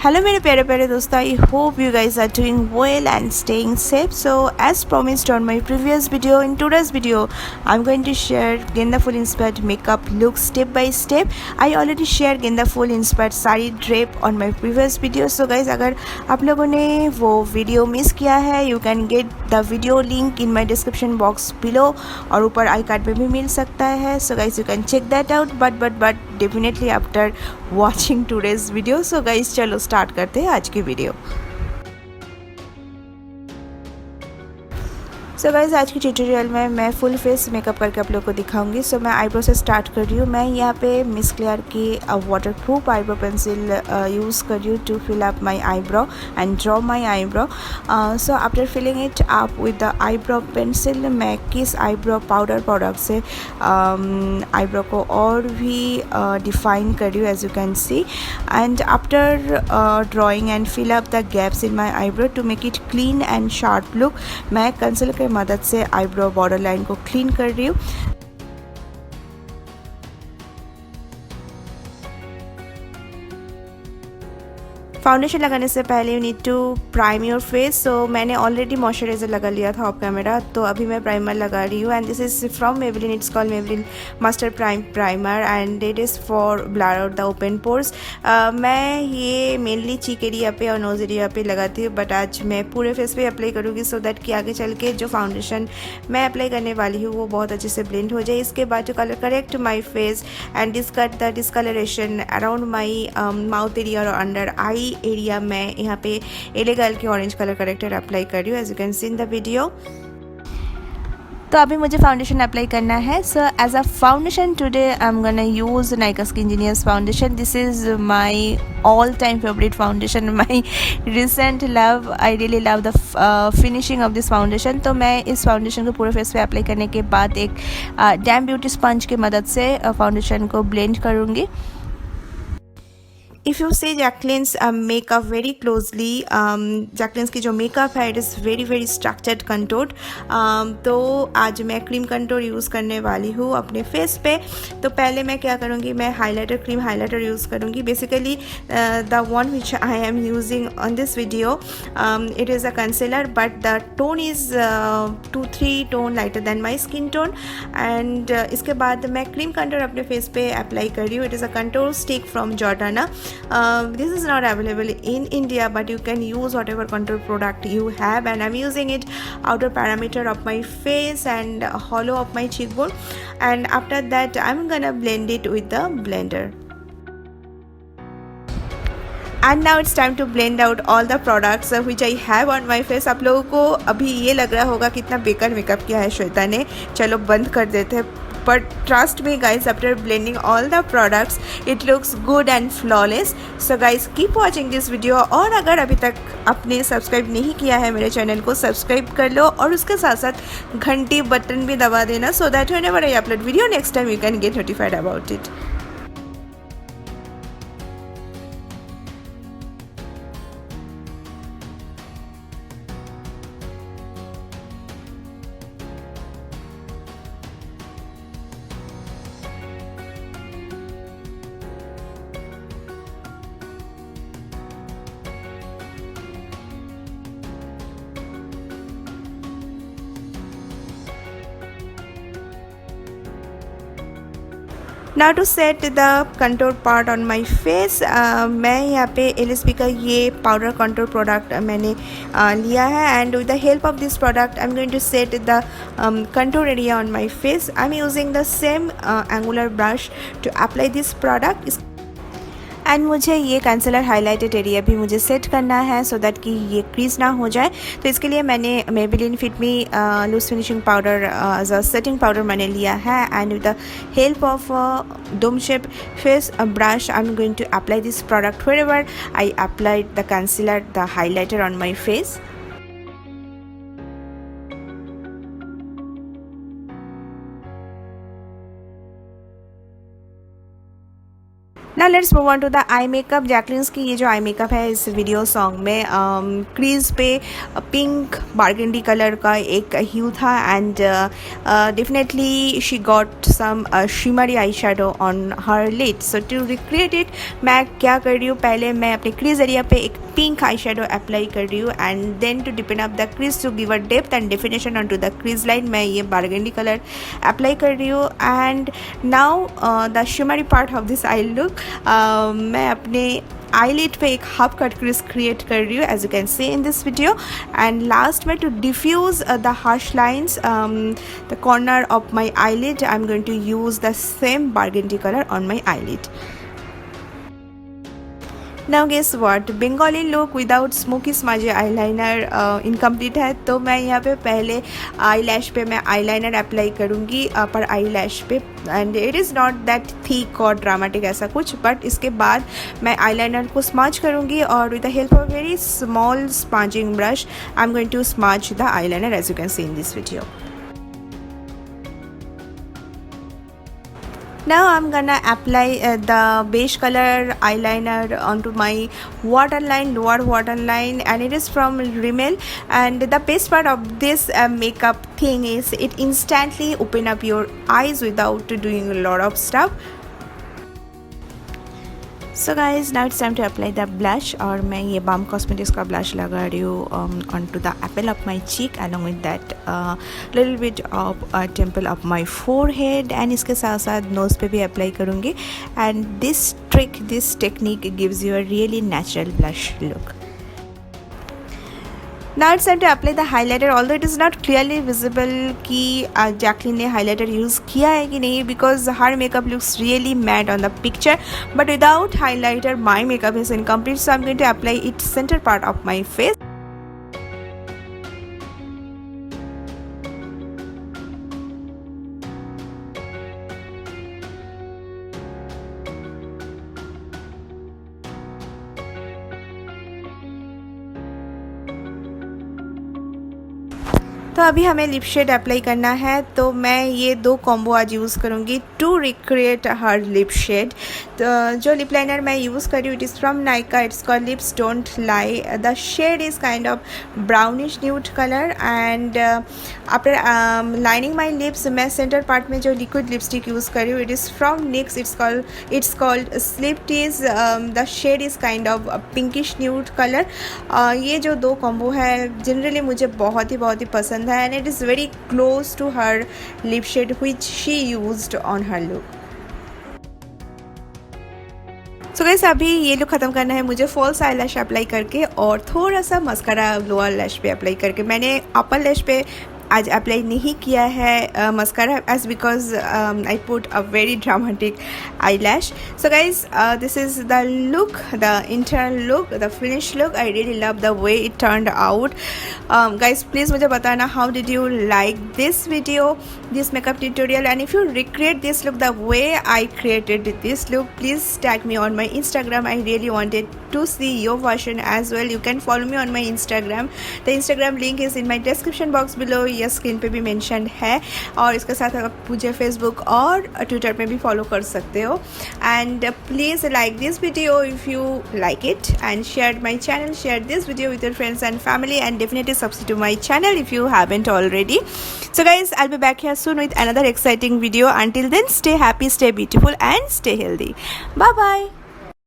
Hello मेरे प्यारे प्यारे दोस्तों, I hope you guys are doing well and staying safe. So as promised on my previous video, in today's video I'm going to share Genda phool inspired makeup look step by step. I already shared Genda phool inspired saree drape on my previous video. So guys, अगर आप लोगों ने वो video miss किया है, you can get the video link in my description box below और ऊपर I card पे भी मिल सकता है. So guys, you can check that out, but definitely after watching today's video. So guys, चलो स्टार्ट करते हैं आज की वीडियो. सो गाइज़, आज की ट्यूटोरियल में मैं फुल फेस मेकअप करके आप लोग को दिखाऊंगी. सो मैं आईब्रो से स्टार्ट कर रही हूँ. मैं यहाँ पे मिस क्लियर की water proof eyebrow pencil use कर रही हूँ to fill up my eyebrow and draw my eyebrow. So after filling it up with the eyebrow pencil, मैं किस आईब्रो पाउडर प्रोडक्ट से आईब्रो को और भी डिफाइन कर रही हूँ, as you can see. And after drawing and fill up the gaps in my eyebrow to make it clean and sharp look, मैं कंसीलर के मदद से आईब्रो बॉर्डर लाइन को क्लीन कर रही हूँ. फाउंडेशन लगाने से पहले you need to prime your face. So मैंने ऑलरेडी मॉइस्चराइज़र लगा लिया था ऑफ कैमरा, तो अभी मैं प्राइमर लगा रही हूँ. And this is from Maybelline, it's called Maybelline master prime primer and it is for blur out the open pores. मैं ये मेनली चीक एरिया पे और नोज एरिया पे लगाती हूँ, बट आज मैं पूरे फेस पे अप्लाई करूँगी सो दैट कि आगे चल के जो फाउंडेशन मैं अप्लाई करने वाली हूँ वो बहुत अच्छे से ब्लेंड हो जाए. इसके बाद to colour correct my face and डिस्कट the discolouration around my mouth area और अंडर आई एरिया, मैं यहाँ पे एलेगल की ऑरेंज कलर करेक्टर अप्लाई कर रही हूँ, as you can see in the video. तो अभी मुझे फाउंडेशन अप्लाई करना है. So as a foundation today I am gonna use Nykaa skin genius foundation. This is my all time favourite foundation, my recent love. I really love the finishing of this foundation. तो मैं इस foundation को पूरे face पे apply करने के बाद एक डैम ब्यूटी स्पंज की मदद से फाउंडेशन को ब्लेंड करूँगी. If you see Jacqueline's makeup very closely, Jacqueline's की जो मेकअप है it is very very structured contoured. तो आज मैं क्रीम कंटोर यूज़ करने वाली हूँ अपने फेस पे. तो पहले मैं क्या करूँगी, मैं हाइलाइटर क्रीम हाइलाइटर यूज़ करूँगी. Basically the one which I am using on this video, it is a concealer but the tone is 2-3 tone lighter than my skin tone. And इसके बाद मैं क्रीम कंटोर अपने face पे apply कर रही हूँ. It is a contour stick from Jordana. This is not available in India, but you can use whatever contour product you have, and I'm using it outer perimeter of my face and hollow of my cheekbone. And after that I'm gonna blend it with the blender. And now it's time to blend out all the products which I have on my face. आप लोगों को अभी ये लग रहा होगा कितना बेकार मेकअप किया है श्वेता ने, चलो बंद कर देते हैं. But trust me guys, after blending all the products it looks good and flawless. So guys, keep watching this video. और अगर अभी तक आपने सब्सक्राइब नहीं किया है मेरे चैनल को, सब्सक्राइब कर लो और उसके साथ साथ घंटी बटन भी दबा देना, so that whenever I upload video next time you can get notified about it. Now to set the contour part on my face, मैं यहाँ पे LSP का ये पाउडर कंटोर प्रोडक्ट मैंने लिया है. And with the help of this product I am going to set the contour area on my face. I am using the same angular brush to apply this product. And मुझे ये concealer highlighted area भी मुझे set करना है so that कि ये crease ना हो जाए. तो इसके लिए मैंने Maybelline fit me loose finishing powder as a setting powder मैंने लिया है. And with the help of dome shape face brush I am going to apply this product wherever I applied the concealer, the highlighter on my face. ना let's move on to the eye makeup. Jacqueline's की ये जो eye makeup है इस video song में crease पे pink burgundy colour का एक ह्यू था and definitely she got some shimmery eye shadow on her lid. So to recreate it मैं क्या कर रही हूँ, पहले मैं अपने क्रीज एरिया पे एक पिंक आई शेडो अप्लाई कर रही हूँ and then to depend up the crease to give a depth and definition on to the crease line मैं ये बारगेंडी कलर अप्लाई कर रही हूँ। And now the shimmery part of this eye look मैं अपने eyelid पे एक half cut crease create कर रही हूँ as you can see in this video. And last में to diffuse the harsh lines the corner of my eyelid I am going to use the same burgundy colour on my eyelid। Now guess what, Bengali look without smoky smudge eyeliner incomplete है, तो मैं यहाँ पे पहले आई लैश पे मैं eyeliner apply करूँगी अपर आई लैश पे and it is not that thick और ड्रामेटिक ऐसा कुछ, बट इसके बाद मैं आईलाइनर को स्मज करूँगी और with the help of very small sponging brush I am going to smudge the eyeliner as you can see in this video. Now I'm gonna apply the beige color eyeliner onto my waterline, lower waterline, and it is from Rimmel. And the best part of this makeup thing is it instantly open up your eyes without doing a lot of stuff. So guys now it's time to apply the blush और मैं ये balm cosmetics का blush लगा रही हूँ on to the apple of my cheek along with that little bit of temple of my forehead and इसके साथ साथ नोज़ पे भी अप्लाई करूँगी and this trick this technique gives you a really natural blush look. Now it's time to apply the highlighter, although it is not clearly visible कि Jacqueline ने highlighter use किया है कि नहीं, because her makeup looks really matte on the picture, but without highlighter my makeup is incomplete, so I'm going to apply it center part of my face. तो अभी हमें lip shade apply करना है, तो मैं ये दो कॉम्बो आज यूज़ करूँगी to recreate her lip shade. तो जो लिप लाइनर मैं यूज़ कर रही हूँ it is from Nykaa, it's called lips don't lie. The shade is kind of brownish nude colour and after lining my lips मैं centre part में जो liquid lipstick use कर रही हूँ it is from NYX, it's called slip tease. The shade is kind of pinkish nude colour. ये जो दो combo है जनरली मुझे बहुत ही पसंद है and it is very close to her lip shade which she used on her look. So guys अभी ये लुक ख़त्म करना है मुझे फॉल्स आई लैश अप्लाई करके और थोड़ा सा मस्कारा लोअर लैश पे अप्लाई करके। मैंने अपर लैश पे आज अप्लाई नहीं किया है mascara as because I put a very dramatic eyelash. So guys this is the look, the internal look, the finish look. I really love the way it turned out. Guys please मुझे बताना how did you like this video, this makeup tutorial, and if you recreate this look the way I created this look please tag me on my Instagram. I really wanted to see your version as well. You can follow me on my Instagram. The Instagram link is in my description box below. ये screen पे भी mention है और इसके साथ आप मुझे Facebook और ट्विटर पे भी फॉलो कर सकते हो। And please like this video if you like it and share my channel, share this video with your friends and family and definitely subscribe to my channel if you haven't already. So guys, I'll be back here soon with another exciting video. Until then, stay happy, stay beautiful and stay healthy. Bye bye.